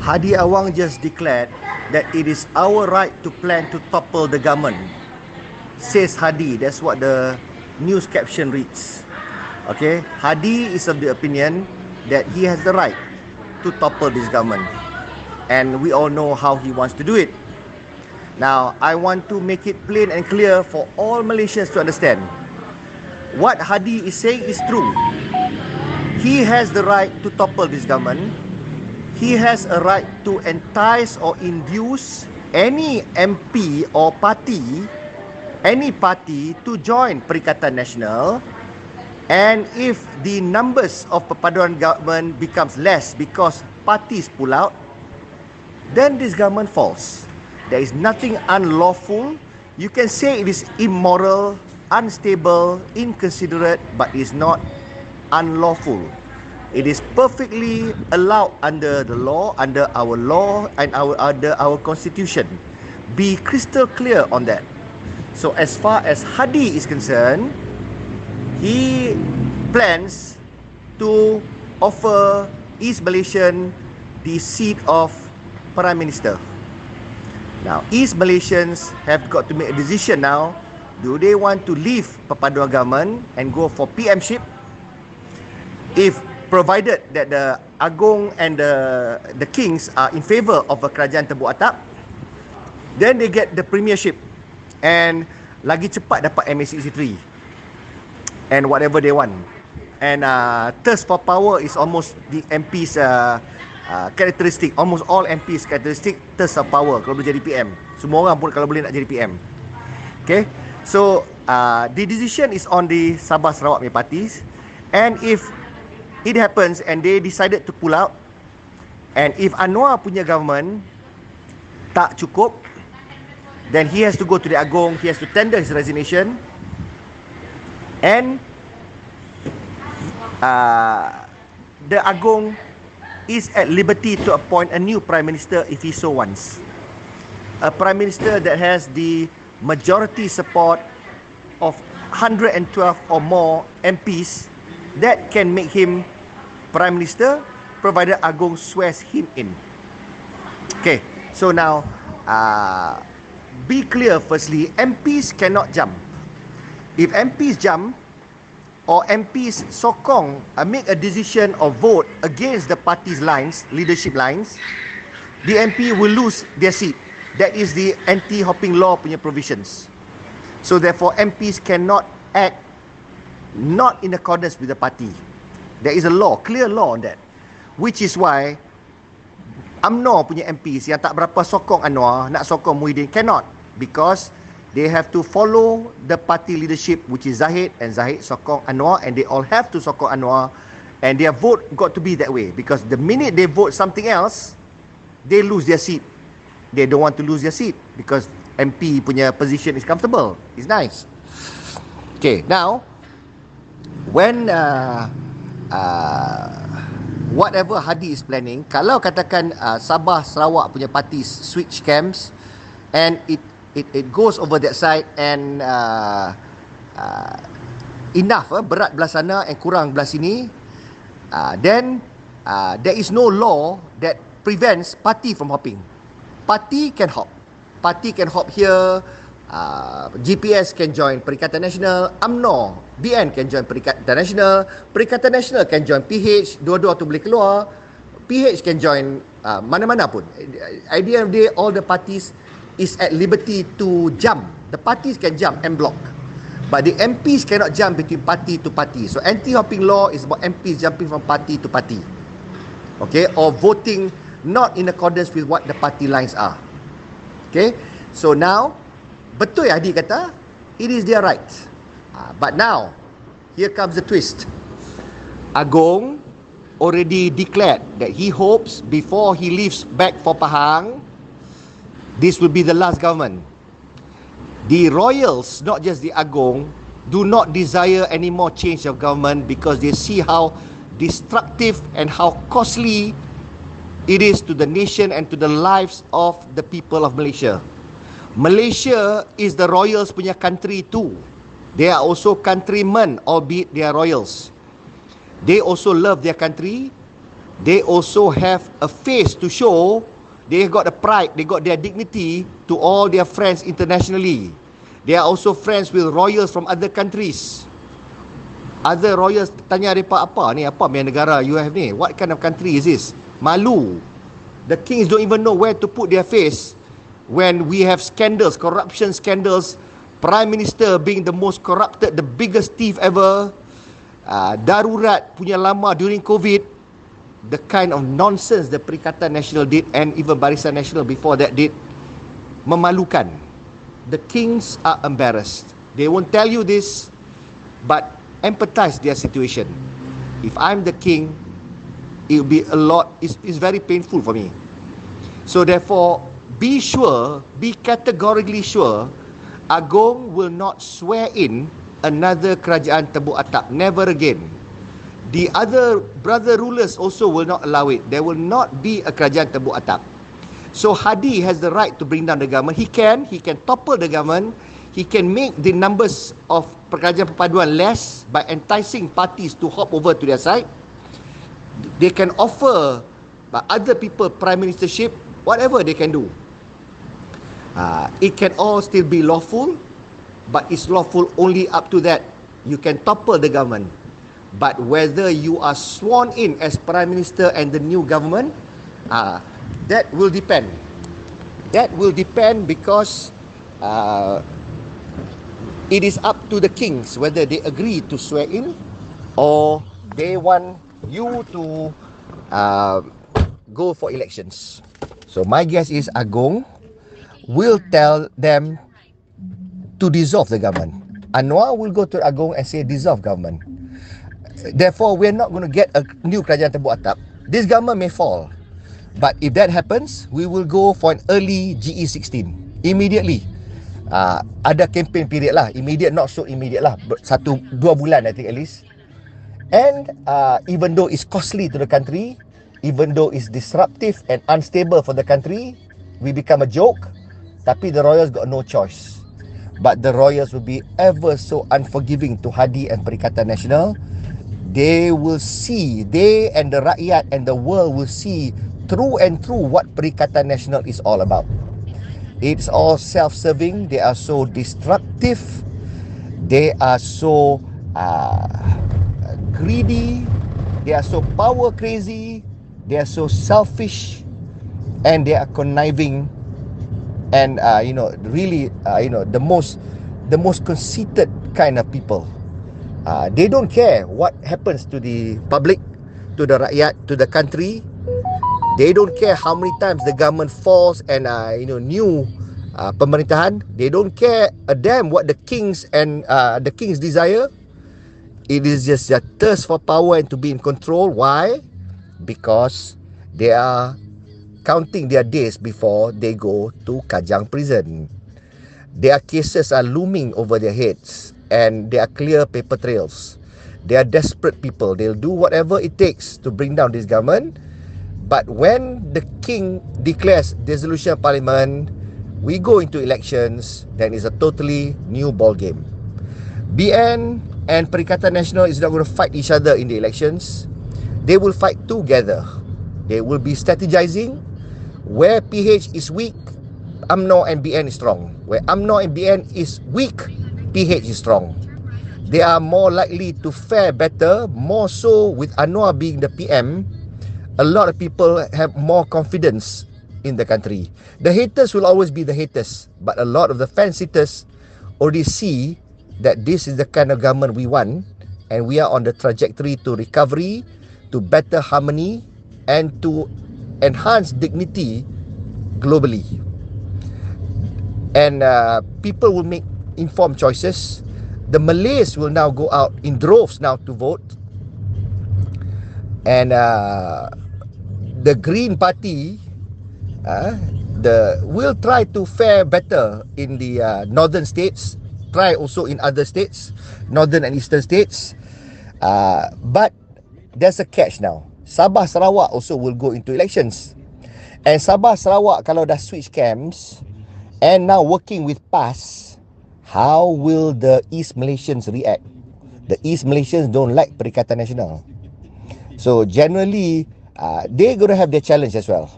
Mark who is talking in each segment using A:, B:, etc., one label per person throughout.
A: Hadi Awang just declared that it is our right to plan to topple the government. Says Hadi. That's what the news caption reads. Okay, Hadi is of the opinion that he has the right to topple this government, and we all know how he wants to do it. Now, I want to make it plain and clear for all Malaysians to understand. What Hadi is saying is true. He has the right to topple this government. He has a right to entice or induce any MP or party, any party to join Perikatan Nasional. And if the numbers of perpaduan government becomes less because parties pull out, then this government falls. There is nothing unlawful. You can say it is immoral, unstable, inconsiderate, but it is not unlawful. It is perfectly allowed under the law, under our law and under our constitution. Be crystal clear on that. So as far as Hadi is concerned, he plans to offer East Malaysian the seat of Prime Minister. Now, East Malaysians have got to make a decision now. Do they want to leave perpaduan government and go for PMship? If provided that the Agong and the Kings are in favour of a kerajaan tebuk atap, then they get the premiership and lagi cepat dapat MA63 and whatever they want. And thirst for power is almost the MP's characteristic. Almost all MP's characteristic, thirst for power kalau boleh jadi PM. Semua orang pun kalau boleh nak jadi PM. Okay, so the decision is on the Sabah Sarawak punya parties. And if it happens and they decided to pull out, and if Anwar punya government tak cukup, then he has to go to the Agong, he has to tender his resignation, and the Agong is at liberty to appoint a new Prime Minister if he so wants. A Prime Minister that has the majority support of 112 or more MPs that can make him Prime Minister provided Agong swears him in. Okay, so now be clear firstly, MPs cannot jump. If MPs jump or MPs sokong make a decision or vote against the party's lines, leadership lines, the MP will lose their seat. That is the anti-hopping law punya provisions. So therefore MPs cannot act not in accordance with the party. There is a law, clear law on that. Which is why UMNO punya MPs yang tak berapa sokong Anwar nak sokong Muhyiddin cannot, because they have to follow the party leadership, which is Zahid, and Zahid sokong Anwar, and they all have to sokong Anwar, and their vote got to be that way, because the minute they vote something else, they lose their seat. They don't want to lose their seat because MP punya position is comfortable, it's nice. Okay, now when whatever Hadi is planning, kalau katakan Sabah Sarawak punya parties switch camps and it goes over that side and enough berat belah sana and kurang belah sini, then there is no law that prevents party from hopping. Party can hop. Party can hop here. GPS can join Perikatan Nasional. UMNO, BN can join Perikatan Nasional. Perikatan Nasional can join PH. Dua-dua tu boleh keluar. PH can join mana-mana pun. At the end of the day, all the parties is at liberty to jump. The parties can jump and block, but the MPs cannot jump between party to party. So anti-hopping law is about MPs jumping from party to party, okay, or voting not in accordance with what the party lines are. Okay, so now betul ya Hadi kata it is their right, but now here comes the twist. Agong already declared that he hopes before he leaves back for Pahang, this will be the last government. The royals, not just the Agong, do not desire any more change of government because they see how destructive and how costly it is to the nation and to the lives of the people of Malaysia. Malaysia is the royals punya country too. They are also countrymen, albeit they are royals. They also love their country. They also have a face to show they got the pride, they got their dignity to all their friends internationally. They are also friends with royals from other countries. Other royals tanya mereka, apa ni, apa punya negara you have ni, what kind of country is this? Malu. The kings don't even know where to put their face when we have scandals, corruption scandals, prime minister being the most corrupted, the biggest thief ever, darurat punya lama during COVID, the kind of nonsense the Perikatan Nasional did and even Barisan Nasional before that did, memalukan. The kings are embarrassed. They won't tell you this, but empathize their situation. If I'm the king, it will be a lot, it's very painful for me. So therefore, be sure, be categorically sure, Agong will not swear in another kerajaan tebuk atap. Never again. The other brother rulers also will not allow it. There will not be a kerajaan tebuk atap. So Hadi has the right to bring down the government. He can topple the government. He can make the numbers of kerajaan perpaduan less by enticing parties to hop over to their side. They can offer other people prime ministership, whatever they can do. It can all still be lawful, but it's lawful only up to that. You can topple the government. But whether you are sworn in as prime minister and the new government, that will depend. That will depend because it is up to the kings whether they agree to swear in or they want you to go for elections. So my guess is Agong will tell them to dissolve the government. Anwar will go to Agong and say dissolve government. Therefore, we're not going to get a new kerajaan tebuk atap. This government may fall. But if that happens, we will go for an early GE16 immediately. Ada campaign period lah, immediate, not so immediate lah, 1-2 bulan I think at least. And even though it's costly to the country, even though it's disruptive and unstable for the country, we become a joke, tapi the royals got no choice. But the royals will be ever so unforgiving to Hadi and Perikatan Nasional. They will see, they and the rakyat and the world will see through and through what Perikatan Nasional is all about. It's all self-serving. They are so destructive. They are so greedy. They are so power crazy. They are so selfish, and they are conniving. And really, the most conceited kind of people. They don't care what happens to the public, to the rakyat, to the country. They don't care how many times the government falls and new pemerintahan. They don't care a damn what the kings and the kings desire. It is just their thirst for power and to be in control. Why? Because they are counting their days before they go to Kajang prison. Their cases are looming over their heads and there are clear paper trails. They are desperate people. They'll do whatever it takes to bring down this government. But when the king declares dissolution of parliament, we go into elections, then it's a totally new ball game. BN and Perikatan Nasional is not going to fight each other in the elections. They will fight together. They will be strategizing. Where PH is weak, UMNO and BN is strong. Where UMNO and BN is weak, PH is strong. They are more likely to fare better, more so with Anwar being the PM. A lot of people have more confidence in the country. The haters will always be the haters, but a lot of the fence-sitters already see that this is the kind of government we want, and we are on the trajectory to recovery, to better harmony, and to enhance dignity globally. And people will make informed choices. The Malays will now go out in droves now to vote. And the Green Party will try to fare better in the northern states, try also in other states, northern and eastern states. But there's a catch now. Sabah Sarawak also will go into elections. And Sabah Sarawak kalau dah switch camps and now working with PAS, how will the East Malaysians react? The East Malaysians don't like Perikatan Nasional. So generally, They're going to have their challenge as well.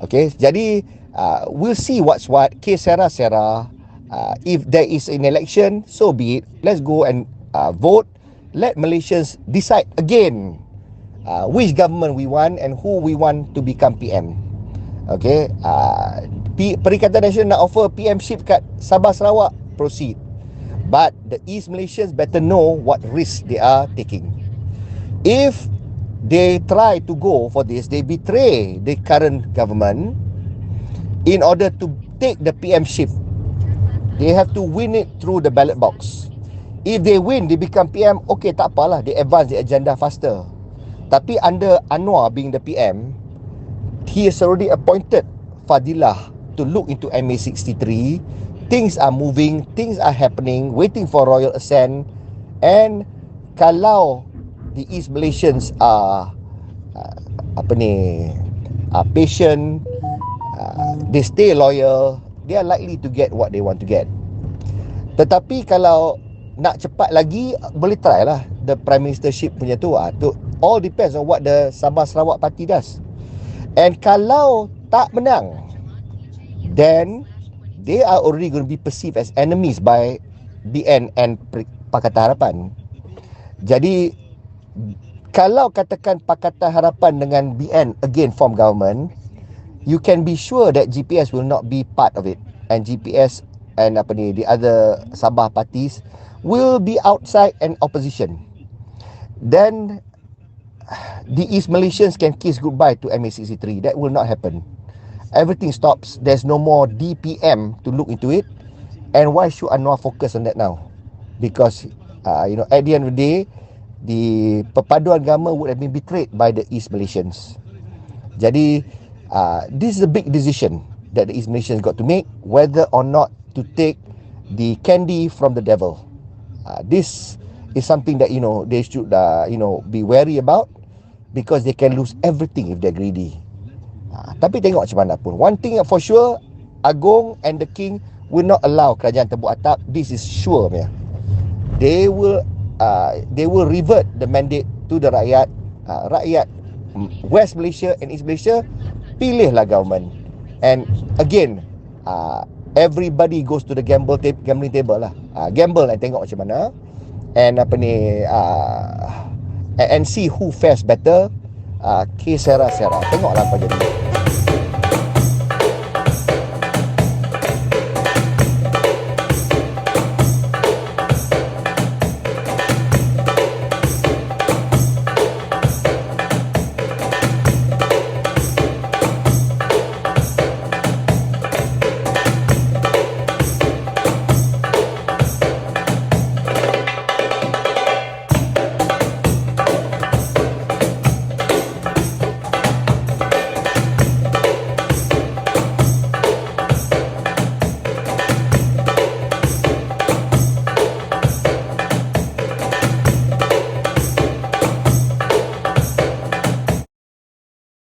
A: Okay, jadi we'll see what's what. Ke sera-sera. If there is an election, so be it. Let's go and vote. Let Malaysians decide again which government we want and who we want to become PM. Okay, Perikatan Nasional nak offer PM-ship kat Sabah Sarawak, proceed. But the East Malaysians better know what risk they are taking. If they try to go for this, they betray the current government in order to take the PM-ship. They have to win it through the ballot box. If they win, they become PM, okay, tak apalah, they advance the agenda faster. Tapi under Anwar being the PM, he has already appointed Fadilah to look into MA63. Things are moving, things are happening, waiting for royal assent. And kalau the East Malaysians are patient, they stay loyal, they are likely to get what they want to get. Tetapi kalau nak cepat lagi, boleh try lah the prime ministership punya tu. All depends on what the Sabah Sarawak party does. And kalau tak menang, then they are already going to be perceived as enemies by BN and Pakatan Harapan. Jadi kalau katakan Pakatan Harapan dengan BN again form government, you can be sure that GPS will not be part of it, and GPS and the other Sabah parties will be outside and opposition. Then the East Malaysians can kiss goodbye to MA63. That will not happen. Everything stops. There's no more DPM to look into it. And why should Anwar focus on that now? Because at the end of the day, the perpaduan government would have been betrayed by the East Malaysians. Jadi this is a big decision that the East Malaysians got to make, whether or not to take the candy from the devil. This is something that they should be wary about, because they can lose everything if they're greedy. Tapi tengok macam mana pun, one thing for sure, Agong and the King will not allow kerajaan tebuk atap. This is sure, ya. They will revert the mandate to the rakyat. Rakyat West Malaysia and East Malaysia, pilihlah government. And again, everybody goes to the gambling table lah. Gamble and tengok macam mana. And and see who fares better. Ke sera-sera. Tengoklah apa jadi.